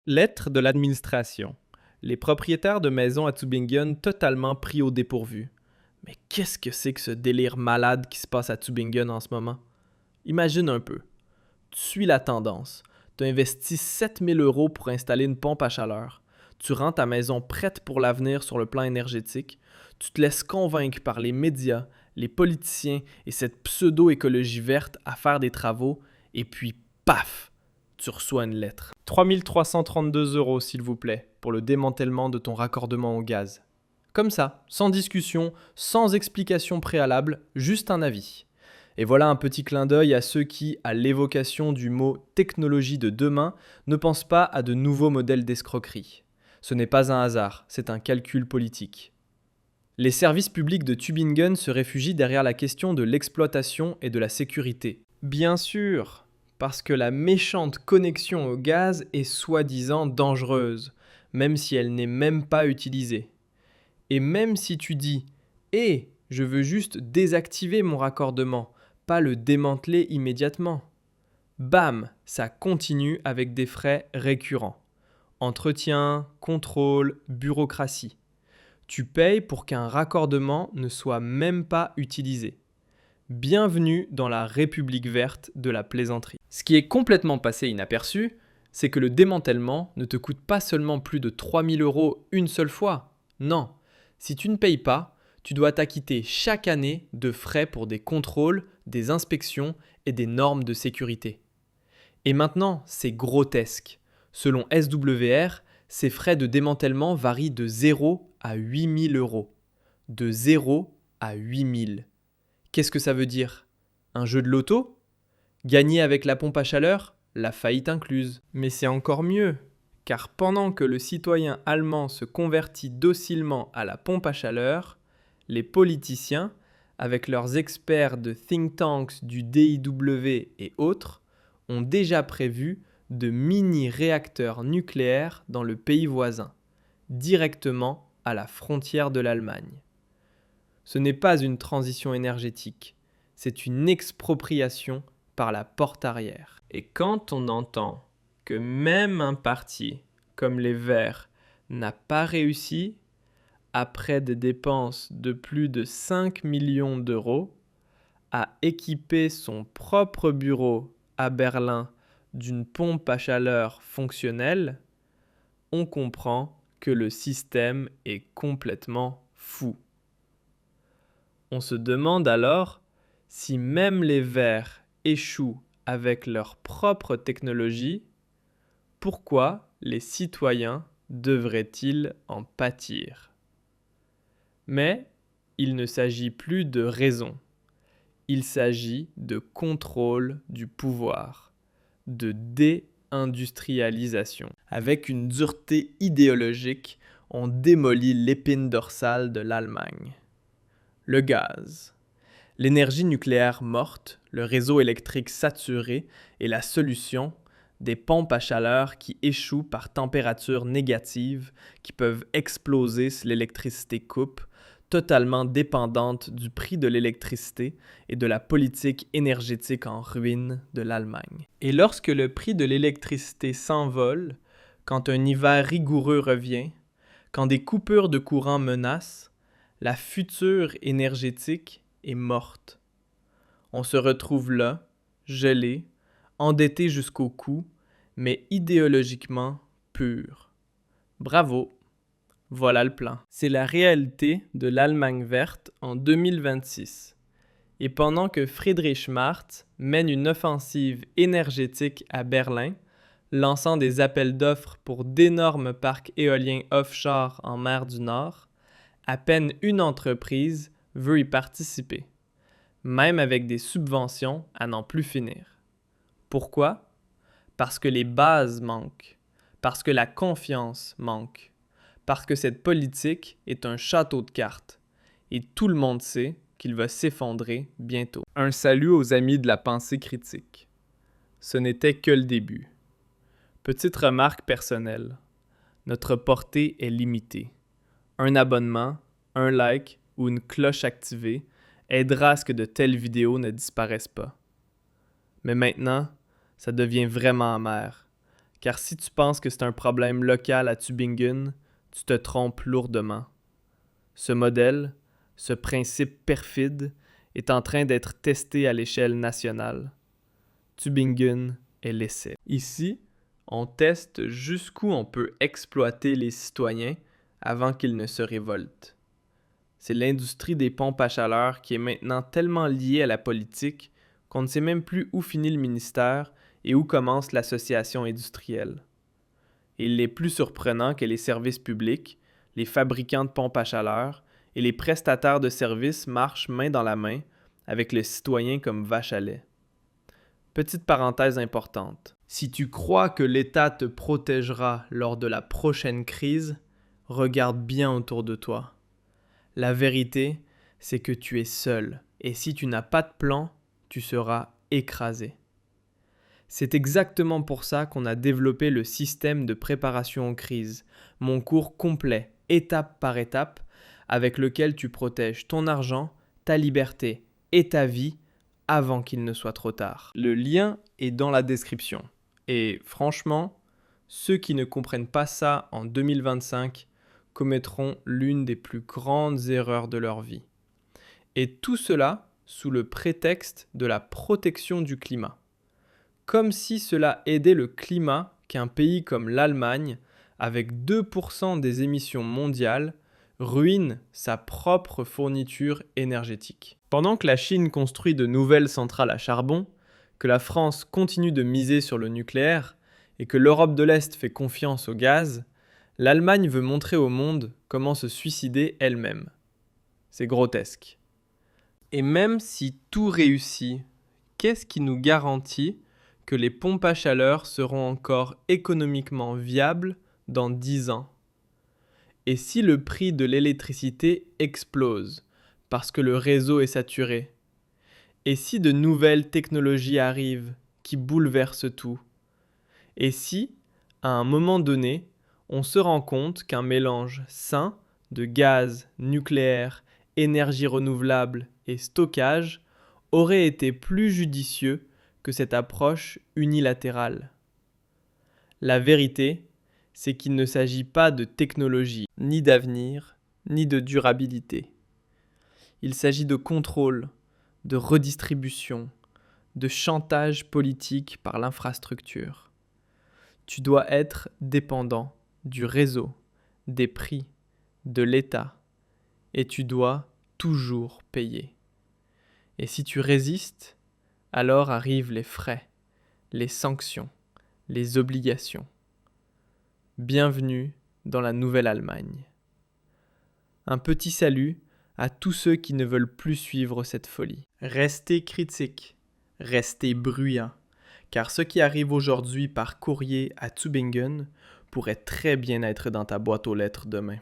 Lettre de l'administration. Les propriétaires de maisons à Tübingen totalement pris au dépourvu. Mais qu'est-ce que c'est que ce délire malade qui se passe à Tübingen en ce moment? Imagine un peu. Tu suis la tendance. Tu investis 7000 € pour installer une pompe à chaleur. Tu rends ta maison prête pour l'avenir sur le plan énergétique. Tu te laisses convaincre par les médias, les politiciens et cette pseudo-écologie verte à faire des travaux. Et puis, paf! Tu reçois une lettre. 3332 € s'il vous plaît, pour le démantèlement de ton raccordement au gaz. Comme ça, sans discussion, sans explication préalable, juste un avis. Et voilà un petit clin d'œil à ceux qui, à l'évocation du mot technologie de demain, ne pensent pas à de nouveaux modèles d'escroquerie. Ce n'est pas un hasard, c'est un calcul politique. Les services publics de Tübingen se réfugient derrière la question de l'exploitation et de la sécurité. Bien sûr, parce que la méchante connexion au gaz est soi-disant dangereuse, même si elle n'est même pas utilisée. Et même si tu dis « Eh, je veux juste désactiver mon raccordement, pas le démanteler immédiatement », bam, ça continue avec des frais récurrents. Entretien, contrôle, bureaucratie. Tu payes pour qu'un raccordement ne soit même pas utilisé. Bienvenue dans la République verte de la plaisanterie. Ce qui est complètement passé inaperçu, c'est que le démantèlement ne te coûte pas seulement plus de 3000 € une seule fois. Non, si tu ne payes pas, tu dois t'acquitter chaque année de frais pour des contrôles, des inspections et des normes de sécurité. Et maintenant, c'est grotesque. Selon SWR, ces frais de démantèlement varient de 0 à 8000 €. De 0 à 8000. Qu'est-ce que ça veut dire? Un jeu de loto? Gagner avec la pompe à chaleur? La faillite incluse. Mais c'est encore mieux, car pendant que le citoyen allemand se convertit docilement à la pompe à chaleur, les politiciens, avec leurs experts de think tanks du DIW et autres, ont déjà prévu de mini-réacteurs nucléaires dans le pays voisin, directement à la frontière de l'Allemagne. Ce n'est pas une transition énergétique, c'est une expropriation par la porte arrière. Et quand on entend que même un parti comme les Verts n'a pas réussi, après des dépenses de plus de 5 millions d'euros, à équiper son propre bureau à Berlin d'une pompe à chaleur fonctionnelle, on comprend que le système est complètement fou. On se demande alors si même les Verts échouent avec leur propre technologie, pourquoi les citoyens devraient-ils en pâtir? Mais il ne s'agit plus de raison, il s'agit de contrôle du pouvoir, de déindustrialisation. Avec une dureté idéologique, on démolit l'épine dorsale de l'Allemagne. Le gaz. L'énergie nucléaire morte, le réseau électrique saturé et la solution, des pompes à chaleur qui échouent par température négative, qui peuvent exploser si l'électricité coupe, totalement dépendantes du prix de l'électricité et de la politique énergétique en ruine de l'Allemagne. Et lorsque le prix de l'électricité s'envole, quand un hiver rigoureux revient, quand des coupures de courant menacent, la future énergétique est morte. On se retrouve là, gelé, endetté jusqu'au cou, mais idéologiquement pur. Bravo, voilà le plan. C'est la réalité de l'Allemagne verte en 2026. Et pendant que Friedrich Marx mène une offensive énergétique à Berlin, lançant des appels d'offres pour d'énormes parcs éoliens offshore en mer du Nord, à peine une entreprise veut y participer, même avec des subventions à n'en plus finir. Pourquoi? Parce que les bases manquent, parce que la confiance manque, parce que cette politique est un château de cartes, et tout le monde sait qu'il va s'effondrer bientôt. Un salut aux amis de la pensée critique. Ce n'était que le début. Petite remarque personnelle. Notre portée est limitée. Un abonnement, un like ou une cloche activée aidera à ce que de telles vidéos ne disparaissent pas. Mais maintenant, ça devient vraiment amer, Car si tu penses que c'est un problème local à Tübingen, tu te trompes lourdement. Ce modèle, ce principe perfide, est en train d'être testé à l'échelle nationale. Tübingen est l'essai. Ici, on teste jusqu'où on peut exploiter les citoyens avant qu'ils ne se révoltent. C'est l'industrie des pompes à chaleur qui est maintenant tellement liée à la politique qu'on ne sait même plus où finit le ministère et où commence l'association industrielle. Et il est plus surprenant que les services publics, les fabricants de pompes à chaleur et les prestataires de services marchent main dans la main avec le citoyen comme vache à lait. Petite parenthèse importante. Si tu crois que l'État te protégera lors de la prochaine crise, regarde bien autour de toi. La vérité, c'est que tu es seul, et si tu n'as pas de plan, tu seras écrasé. C'est exactement pour ça qu'on a développé le système de préparation aux crises, mon cours complet, étape par étape, avec lequel tu protèges ton argent, ta liberté et ta vie avant qu'il ne soit trop tard. Le lien est dans la description. Et franchement, ceux qui ne comprennent pas ça en 2025 commettront l'une des plus grandes erreurs de leur vie. Et tout cela sous le prétexte de la protection du climat. Comme si cela aidait le climat qu'un pays comme l'Allemagne, avec 2% des émissions mondiales, ruine sa propre fourniture énergétique. Pendant que la Chine construit de nouvelles centrales à charbon, que la France continue de miser sur le nucléaire et que l'Europe de l'Est fait confiance au gaz, l'Allemagne veut montrer au monde comment se suicider elle-même. C'est grotesque. Et même si tout réussit, qu'est-ce qui nous garantit que les pompes à chaleur seront encore économiquement viables dans 10 ans? Et si le prix de l'électricité explose parce que le réseau est saturé? Et si de nouvelles technologies arrivent qui bouleversent tout? Et si, à un moment donné, on se rend compte qu'un mélange sain de gaz, nucléaire, énergie renouvelable et stockage aurait été plus judicieux que cette approche unilatérale? La vérité, c'est qu'il ne s'agit pas de technologie, ni d'avenir, ni de durabilité. Il s'agit de contrôle, de redistribution, de chantage politique par l'infrastructure. Tu dois être dépendant du réseau, des prix, de l'État, et tu dois toujours payer. Et si tu résistes, alors arrivent les frais, les sanctions, les obligations. Bienvenue dans la nouvelle Allemagne. Un petit salut à tous ceux qui ne veulent plus suivre cette folie. Restez critiques, restez bruyants, car ce qui arrive aujourd'hui par courrier à Tübingen pourrait très bien être dans ta boîte aux lettres demain.